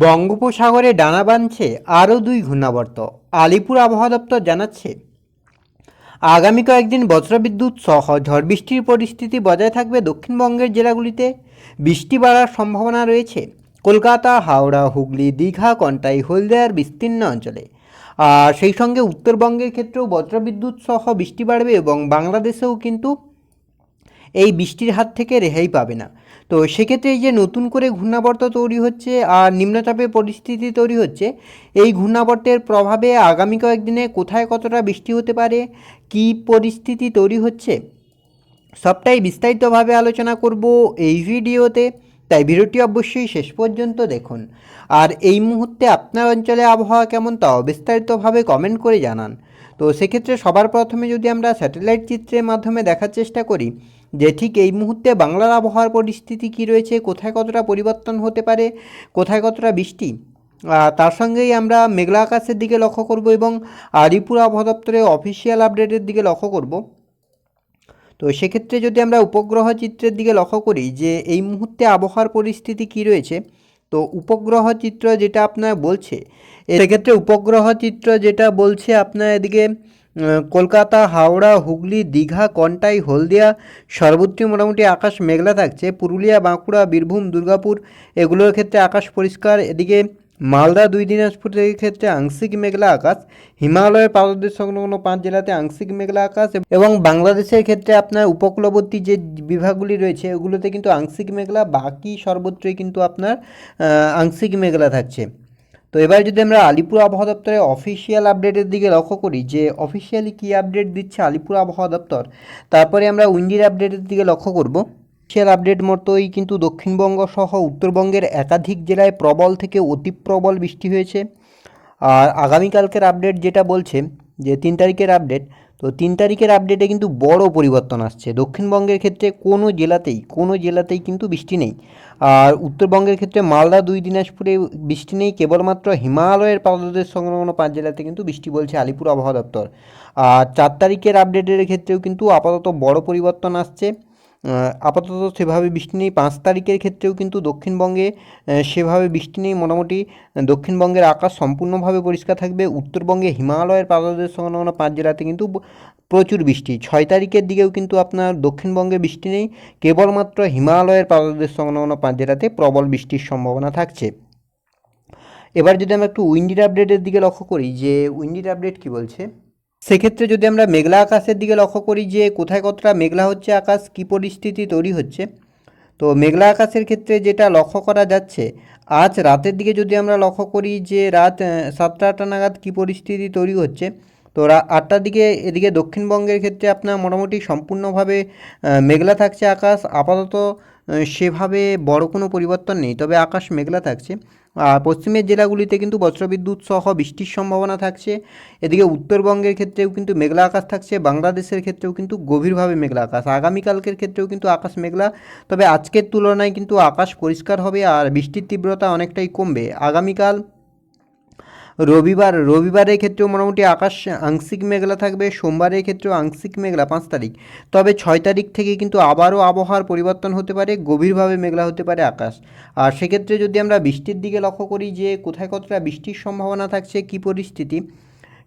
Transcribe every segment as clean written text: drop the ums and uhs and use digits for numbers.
বঙ্গোপসাগরে ডানা বাঁধছে আরও দুই ঘূর্ণাবর্ত। আলিপুর আবহাওয়া দপ্তর জানাচ্ছে, আগামী কয়েকদিন বজ্রবিদ্যুৎ সহ ঝড় বৃষ্টির পরিস্থিতি বজায় থাকবে। দক্ষিণবঙ্গের জেলাগুলিতে বৃষ্টি বাড়ার সম্ভাবনা রয়েছে। কলকাতা, হাওড়া, হুগলি, দীঘা, কন্টাই, হলদিয়ার বিস্তীর্ণ অঞ্চলে। আর সেই সঙ্গে উত্তরবঙ্গের ক্ষেত্রেও বজ্রবিদ্যুৎ সহ বৃষ্টি বাড়বে এবং বাংলাদেশেও কিন্তু এই বৃষ্টির হাত থেকে রেহাই পাবে না। তো সেক্ষেত্রে এই যে নতুন করে ঘূর্ণাবর্ত তৈরি হচ্ছে আর নিম্নচাপের পরিস্থিতি তৈরি হচ্ছে, এই ঘূর্ণাবর্তের প্রভাবে আগামী কয়েকদিনে কোথায় কতটা বৃষ্টি হতে পারে, কী পরিস্থিতি তৈরি হচ্ছে, সবটাই বিস্তারিতভাবে আলোচনা করব এই ভিডিওতে। তাই ভিডিওটি অবশ্যই শেষ পর্যন্ত দেখুন। আর এই মুহূর্তে আপনার অঞ্চলে আবহাওয়া কেমন তাও বিস্তারিতভাবে কমেন্ট করে জানান। তো সেক্ষেত্রে সবার প্রথমে যদি আমরা স্যাটেলাইট চিত্রের মাধ্যমে দেখার চেষ্টা করি যে ঠিক এই মুহূর্তে বাংলার আবহাওয়ার পরিস্থিতি কী রয়েছে, কোথায় কতটা পরিবর্তন হতে পারে, কোথায় কতটা বৃষ্টি, তার সঙ্গেই আমরা মেঘলা আকাশের দিকে লক্ষ্য করব এবং আলিপুর আবহাওয়া দপ্তরের অফিসিয়াল আপডেটের দিকে লক্ষ্য করব। তো সেক্ষেত্রে যদি আমরা উপগ্রহ চিত্রের দিকে লক্ষ্য করি যে এই মুহূর্তে আবহাওয়ার পরিস্থিতি কী রয়েছে, তো উপগ্রহ চিত্র যেটা আপনার বলছে, সেক্ষেত্রে উপগ্রহ চিত্র যেটা বলছে আপনার এদিকে কলকাতা, হাওড়া, হুগলি, দীঘা, কন্টাই, হলদিয়া সর্বত্রই মোটামুটি আকাশ মেঘলা থাকছে। পুরুলিয়া, বাঁকুড়া, বীরভূম, দুর্গাপুর এগুলোর ক্ষেত্রে আকাশ পরিষ্কার। এদিকে মালদা, দুই দিনাজপুরের ক্ষেত্রে আংশিক মেঘলা আকাশ। হিমালয়ের পাদদেশ সংলগ্ন 5 জেলাতে আংশিক মেঘলা আকাশ এবং বাংলাদেশের ক্ষেত্রে আপনার উপকূলবর্তী যে বিভাগগুলি রয়েছে ওগুলোতে কিন্তু আংশিক মেঘলা, বাকি সর্বত্রই কিন্তু আপনার আংশিক মেঘলা থাকছে। তো এবার যদি আমরা আলিপুর আবহাওয়া দপ্তরের অফিসিয়াল আপডেটের দিকে লক্ষ্য করি যে অফিসিয়ালি কী আপডেট দিচ্ছে আলিপুর আবহাওয়া দপ্তর, তারপরে আমরা উইন্ডির আপডেটের দিকে লক্ষ্য করব। অফিসিয়াল আপডেট মতোই কিন্তু দক্ষিণবঙ্গ সহ উত্তরবঙ্গের একাধিক জেলায় প্রবল থেকে অতি প্রবল বৃষ্টি হয়েছে। আর আগামীকালকের আপডেট যেটা বলছে যে 3 তারিখের আপডেট, তো 3 তারিখের আপডেটে কিন্তু বড় পরিবর্তন আসছে। দক্ষিণবঙ্গের ক্ষেত্রে কোনো জেলাতেই কিন্তু বৃষ্টি নেই। আর উত্তরবঙ্গের ক্ষেত্রে মালদা, দুই দিনাজপুরে বৃষ্টি নেই, কেবলমাত্র হিমালয়ের পাদদেশ সংলগ্ন 5 জেলাতে কিন্তু বৃষ্টি বলছে আলিপুর আবহাওয়া দপ্তর। আর 4 তারিখের আপডেটের ক্ষেত্রেও কিন্তু আপাতত বড় পরিবর্তন আসছে। আপাতত সেভাবে বৃষ্টি নেই। 5 তারিখের ক্ষেত্রেও কিন্তু দক্ষিণবঙ্গে সেভাবে বৃষ্টি নেই। মোটামুটি দক্ষিণবঙ্গের আকাশ সম্পূর্ণভাবে পরিষ্কার থাকবে। উত্তরবঙ্গে হিমালয়ের পাদদেশ সংলগ্ন 5 জেলাতে কিন্তু প্রচুর বৃষ্টি। 6 তারিখের দিকেও কিন্তু আপনার দক্ষিণবঙ্গে বৃষ্টি নেই, কেবলমাত্র হিমালয়ের পাদদেশ সংলগ্ন 5 জেলাতে প্রবল বৃষ্টির সম্ভাবনা থাকছে। এবার যদি আমরা একটু উইন্ডির আপডেটের দিকে লক্ষ্য করি যে উইন্ডির আপডেট কী বলছে, সেক্ষেত্রে যদি আমরা মেঘলা আকাশের দিকে লক্ষ্য করি যে কোথায় কতটা মেঘলা হচ্ছে আকাশ, কী পরিস্থিতি তৈরি হচ্ছে, তো মেঘলা আকাশের ক্ষেত্রে যেটা লক্ষ্য করা যাচ্ছে, আজ রাতের দিকে যদি আমরা লক্ষ্য করি যে রাত 7টা-8টা নাগাদ কী পরিস্থিতি তৈরি হচ্ছে, তো 8টার দিকে এদিকে দক্ষিণবঙ্গের ক্ষেত্রে আপনার মোটামুটি সম্পূর্ণভাবে মেঘলা থাকছে আকাশ। আপাতত সেভাবে বড় কোনো পরিবর্তন নেই, তবে আকাশ মেঘলা থাকছে। আর পশ্চিমের জেলাগুলিতে কিন্তু বজ্রবিদ্যুৎ সহ বৃষ্টির সম্ভাবনা থাকছে। এদিকে উত্তরবঙ্গের ক্ষেত্রেও কিন্তু মেঘলা আকাশ থাকছে, বাংলাদেশের ক্ষেত্রেও কিন্তু গভীরভাবে মেঘলা আকাশ। আগামীকালকের ক্ষেত্রেও কিন্তু আকাশ মেঘলা, তবে আজকের তুলনায় কিন্তু আকাশ পরিষ্কার হবে আর বৃষ্টির তীব্রতা অনেকটাই কমবে। আগামীকাল রবিবারের ক্ষেত্রেও মোটামুটি আকাশ আংশিক মেঘলা থাকবে। সোমবারের ক্ষেত্রেও আংশিক মেঘলা 5 তারিখ, তবে 6 তারিখ থেকে কিন্তু আবারও আবহাওয়ার পরিবর্তন হতে পারে, গভীরভাবে মেঘলা হতে পারে আকাশ। আর সেক্ষেত্রে যদি আমরা বৃষ্টির দিকে লক্ষ্য করি যে কোথায় কতটা বৃষ্টির সম্ভাবনা থাকছে, কী পরিস্থিতি,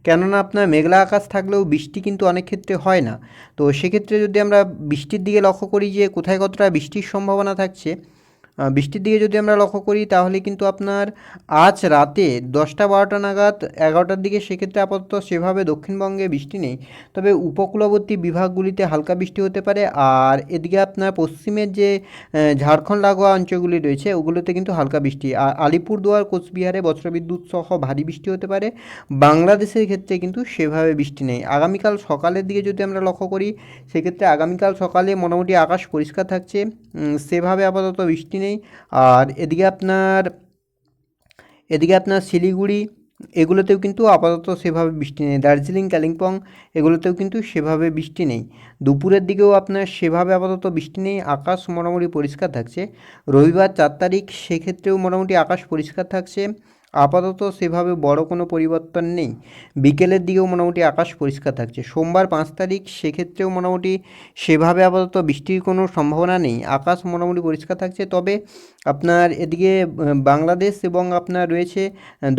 কেননা আপনার মেঘলা আকাশ থাকলেও বৃষ্টি কিন্তু অনেক ক্ষেত্রে হয় না। তো সেক্ষেত্রে যদি আমরা বৃষ্টির দিকে লক্ষ্য করি যে কোথায় কতটা বৃষ্টির সম্ভাবনা থাকছে, বৃষ্টির দিকে যদি আমরা লক্ষ্য করি তাহলে কিন্তু আপনার আজ রাতে 10টা-12টা নাগাদ 11টার দিকে সেক্ষেত্রে আপাতত সেভাবে দক্ষিণবঙ্গে বৃষ্টি নেই, তবে উপকূলবর্তী বিভাগগুলিতে হালকা বৃষ্টি হতে পারে। আর এদিকে আপনার পশ্চিমের যে ঝাড়খণ্ড লাগোয়া অঞ্চলগুলি রয়েছে ওগুলোতে কিন্তু হালকা বৃষ্টি। আর আলিপুরদুয়ার, কোচবিহারে বজ্রবিদ্যুৎ সহ ভারী বৃষ্টি হতে পারে। বাংলাদেশের ক্ষেত্রে কিন্তু সেভাবে বৃষ্টি নেই। আগামীকাল সকালের দিকে যদি আমরা লক্ষ্য করি সেক্ষেত্রে আগামীকাল সকালে মোটামুটি আকাশ পরিষ্কার থাকছে, সেভাবে আপাতত বৃষ্টি নেই। আর এদিকে আপনার শিলিগুড়ি এগুলোতেও কিন্তু আপাতত সেভাবে বৃষ্টি নেই। দার্জিলিং, কালিম্পং এগুলোতেও কিন্তু সেভাবে বৃষ্টি নেই। দুপুরের দিকেও আপনার সেভাবে আপাতত বৃষ্টি নেই, আকাশ মোটামুটি পরিষ্কার থাকছে। রবিবার 4 তারিখ সেক্ষেত্রেও মোটামুটি আকাশ পরিষ্কার থাকছে। আপাতত সেভাবে বড় কোনো পরিবর্তন নেই। বিকেলের দিকেও মোটামুটি আকাশ পরিষ্কার থাকছে। সোমবার 5 তারিখ সেক্ষেত্রেও মোটামুটি সেভাবে আপাতত বৃষ্টির কোনো সম্ভাবনা নেই, আকাশ মোটামুটি পরিষ্কার থাকছে। তবে আপনার এদিকে বাংলাদেশ এবং আপনার রয়েছে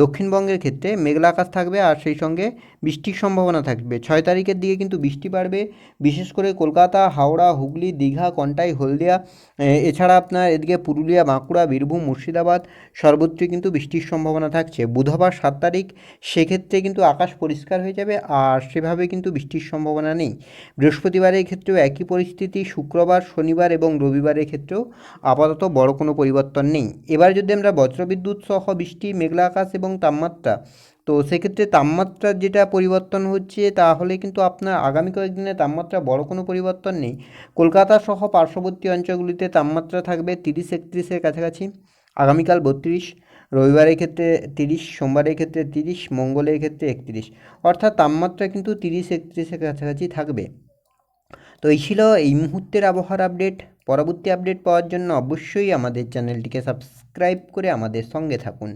দক্ষিণবঙ্গের ক্ষেত্রে মেঘলা আকাশ থাকবে, আর সেই সঙ্গে বৃষ্টির সম্ভাবনা থাকবে। 6 তারিখের দিকে কিন্তু বৃষ্টি বাড়বে, বিশেষ করে কলকাতা, হাওড়া, হুগলি, দীঘা, কন্টাই, হলদিয়া, এছাড়া আপনার এদিকে পুরুলিয়া, বাঁকুড়া, বীরভূম, মুর্শিদাবাদ সর্বত্রই কিন্তু বৃষ্টির সম্ভাবনা থাকছে। বুধবার 7 তারিখ সেক্ষেত্রে কিন্তু আকাশ পরিষ্কার হয়ে যাবে, আর সেভাবে কিন্তু বৃষ্টির সম্ভাবনা নেই। বৃহস্পতিবারের ক্ষেত্রেও একই পরিস্থিতি, শুক্রবার, শনিবার এবং রবিবারের ক্ষেত্রেও আপাতত বড় কোনো পরিবর্তন নেই। এবার যদি আমরা বজ্রবিদ্যুৎ সহ বৃষ্টি, মেঘলা আকাশ এবং তাপমাত্রা, তো সেক্ষেত্রে তাপমাত্রার যেটা পরিবর্তন হচ্ছে তাহলে কিন্তু আপনার আগামী কয়েকদিনে তাপমাত্রা বড় কোনো পরিবর্তন নেই। কলকাতা সহ পার্শ্ববর্তী অঞ্চলগুলিতে তাপমাত্রা থাকবে 30-31-এর কাছাকাছি, আগামীকাল 32, রবিবারের ক্ষেত্রে 30, সোমবারের ক্ষেত্রে 30, মঙ্গলের ক্ষেত্রে 31, অর্থাৎ তাপমাত্রা কিন্তু 30-31-এর কাছাকাছি থাকবে। তো এই ছিল এই মুহূর্তের আবহাওয়ার আপডেট। পরবর্তী আপডেট পাওয়ার জন্য অবশ্যই আমাদের চ্যানেলটিকে সাবস্ক্রাইব করে আমাদের সঙ্গে থাকুন।